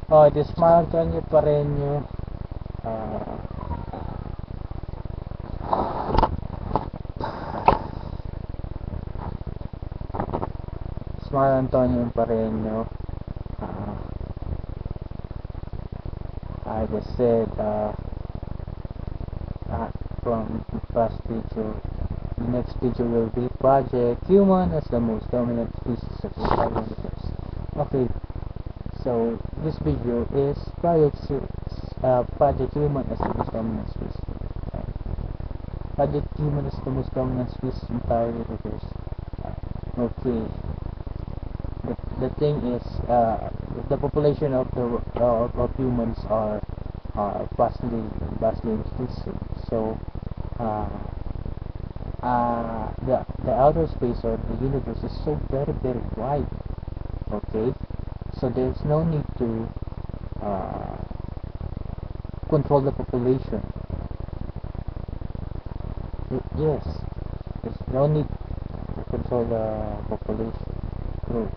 Oh, di Smile Antonio pa rin yung Smile Antonio pa rin yung I just said from past video. The next video will be Project Human as the most dominant species of the entire universe. Okay, so this video is Project Human as the most dominant species. Project Human is the most dominant species in the entire universe. Okay, the thing is, the population of humans are vastly increasing. So, the outer space or the universe is so very wide. Okay, so there's no need to control the population. Yes, there's no need to control the population growth.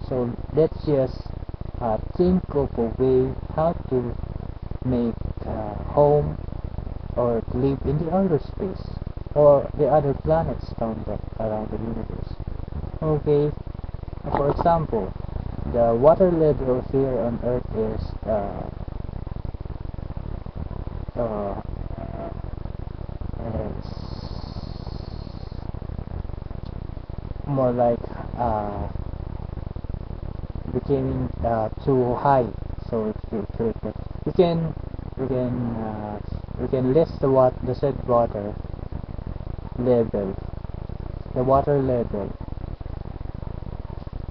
So let's just think of a way how to make home or to live in the outer space or the other planets around the universe. Okay, for example, the water level here on Earth is more like becoming too high. So we can we can we can list the said level the water level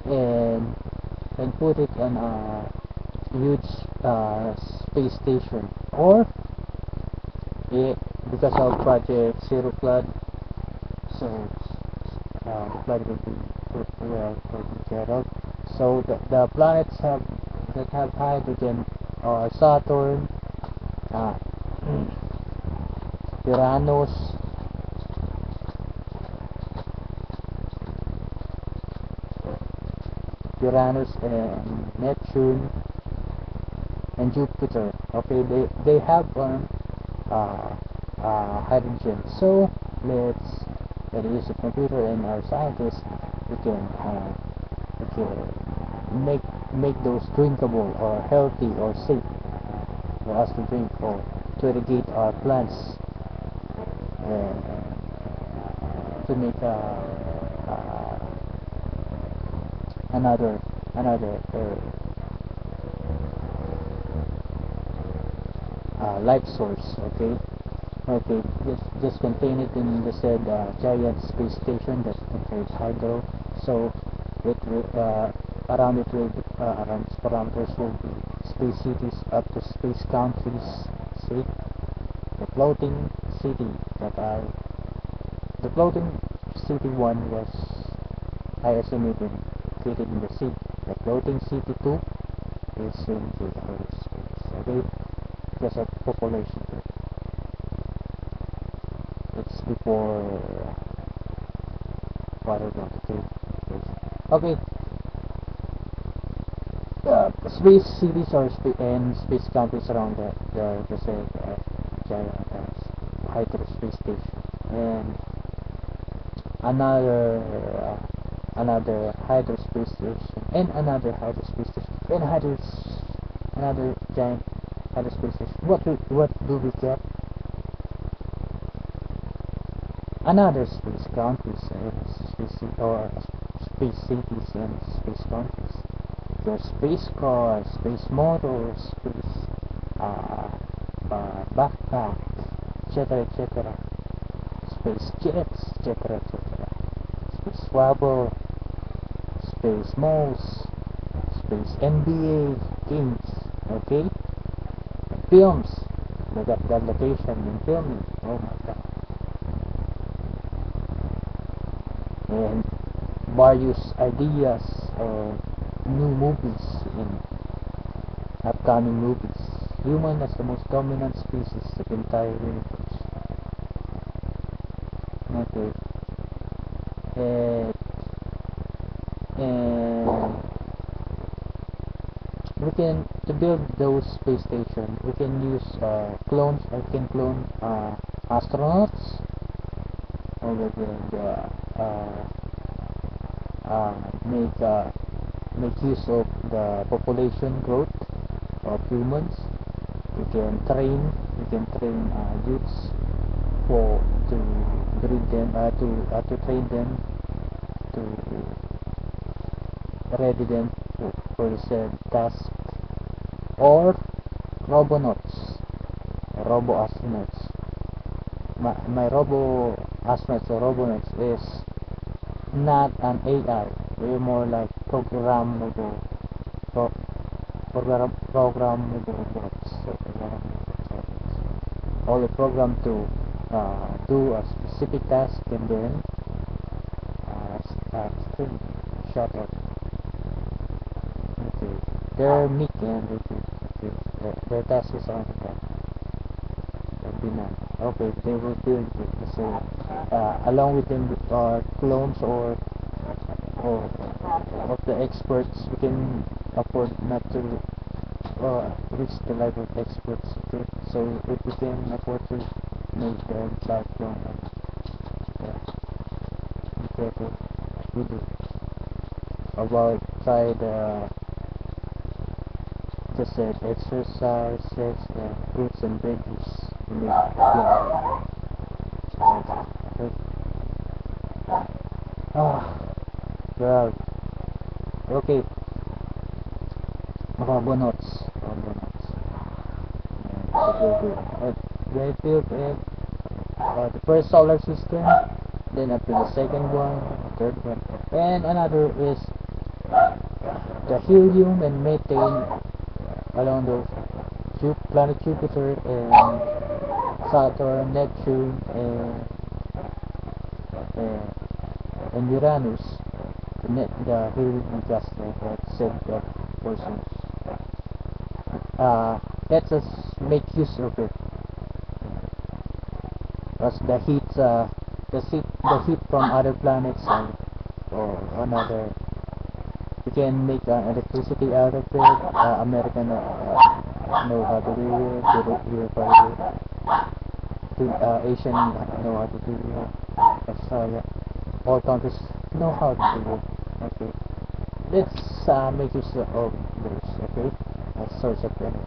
and put it on a huge space station, or because of Project Zero Flood, so the flood will be taken care of. So the planets that have hydrogen are Saturn, Uranus, and Neptune and Jupiter. Okay, they have hydrogen. So let's use a computer and our scientists. We can make those drinkable or healthy or safe for us to drink or to irrigate our plants, to make another life source. Okay, just contain it in the said giant space station that contains hydro. So it will around its parameters will be space cities up to space countries. See, the floating city the floating city 1 was, I estimated, created in the sea. The floating city 2 is in the outer space. Okay, because of population. It's before water. Okay. Space cities or space countries around the said giant hyperspace station, and another hyperspace station, and another hyperspace station, and another giant hyperspace station. What do we get? Another space countries and space cities and space countries. Your space cars, space motors, space backpack, etc. Space jets, etc. Space travel, space malls, space NBA games. Okay, films. Look at the location in filming. Oh my god. And various ideas or new movies in upcoming movies. Human as the most dominant species of the entire universe. Okay. And we can, to build those space station, we can use clones. I can clone astronauts, or we can make use of the population growth of humans. We can train youths for to breed them, to train them, to ready them for the said task, or robo astronauts. My robo astronauts or robonauts is not an AI. We're more like programmable bots. All programmed to do a specific task, and then shut up. Okay, their meat and their task is on that. Okay, they will build it. So along with them clones or of the experts, we can afford not to reach the level of experts. Okay, so if we can afford to make the platform, okay, we do. About try the just said exercises, fruits and veggies. Well, okay. Robonauts. They built the first solar system, then after the second one, the third one, and another is the helium and methane along those planet Jupiter and Saturn, Neptune, and Uranus. The helium gas that said that portion. Let us make use of it. Because the heat from other planets or another, we can make electricity out of it. American know how to do it. Europe Asian know how to do it. Australia, all countries know how to do it. Okay, let's make use of those. Okay, as source of energy.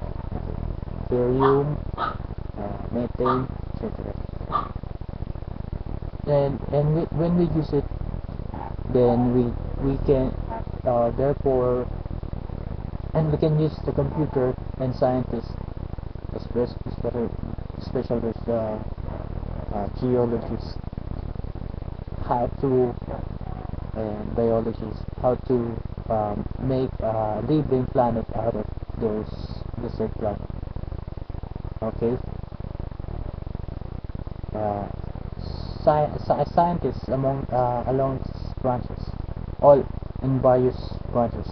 Helium, methane, etc. And when we use it, then we can therefore, and we can use the computer and scientists, especially the geologists, how to and biologists, how to make a living planet out of those desert planet. Okay. Scientists along branches, all in various branches,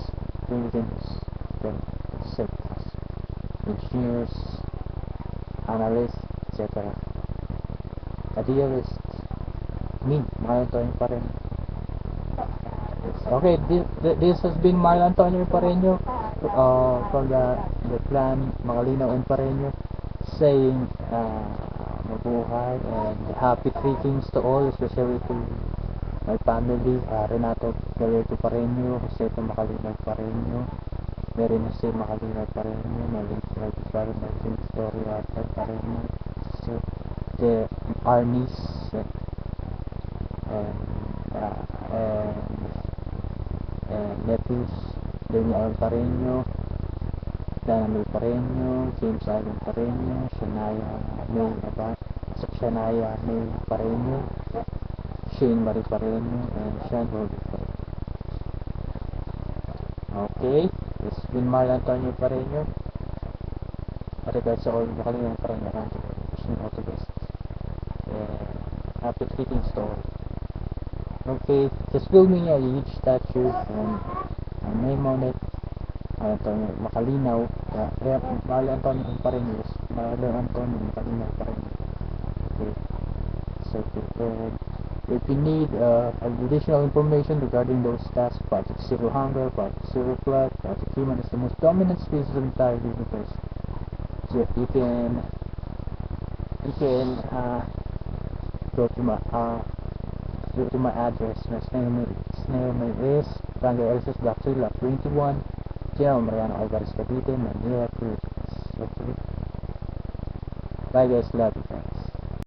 intelligence, sectors, engineers, analysts, etc. Idealists, Marlon Antonio Pareño. Okay, this has been Marlon Antonio Pareño from the clan Magalinaw and Pareño, saying mabuhay and happy greetings to all, especially to my family, Renato Galeto Pareño, Jose Magalinaw Pareño, Mary Jose Magalinaw Pareño, my late brother Martin Victoria Pareño, so the Arnis and nephews, Daniel Pareño, Dana May Pareño, James Allen Pareño, Shania May Pareño, Shane Marie Pareño, and Sean Holby Pareño. Okay, this has been Marlon Antonio Pareño. Regards to all Magalinaw Pareño around the world, wishing all the best. Happy greetings to all. Okay, just build me a huge statue and a name on it. Antonio Magalinaw, Marlon Antonio Pareño, Marlon Antonio Magalinaw Pareño. Okay, so prepared. If you need additional information regarding those tasks, Project Zero Hunger, Project Zero Flood, Project Human is the most dominant species of the entire universe. So you can go to my address. My snail mail is rangoelsis.3.21, General Mariano Alvarez Cavite, Manila, Philippines. Okay. Bye guys, love you friends.